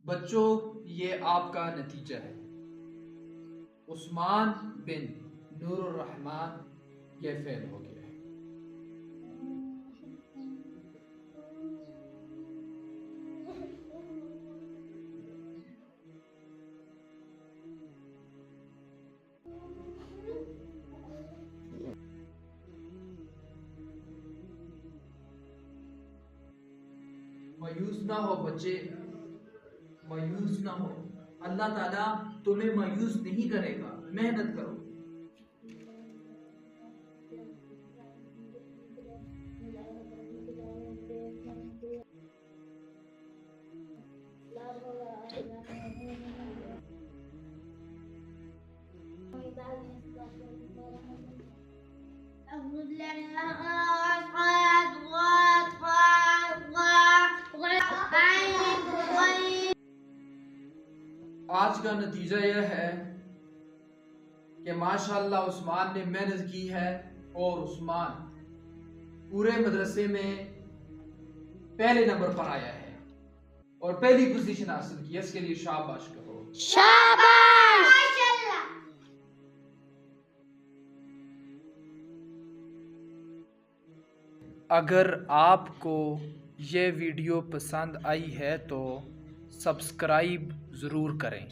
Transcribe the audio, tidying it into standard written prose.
बच्चों, ये आपका नतीजा है। उस्मान बिन नूरुर रहमान ये फेल हो गया है। मायूस ना हो बच्चे, मायूस ना हो। अल्लाह ताला तुम्हें मायूस नहीं करेगा। मेहनत करो। आज का नतीजा यह है कि माशाअल्लाह उस्मान ने मेहनत की है और उस्मान पूरे मदरसे में पहले नंबर पर आया है और पहली पोजीशन हासिल की है। इसके लिए शाबाश कहो। शाबाश। अगर आपको ये वीडियो पसंद आई है तो सब्सक्राइब ज़रूर करें।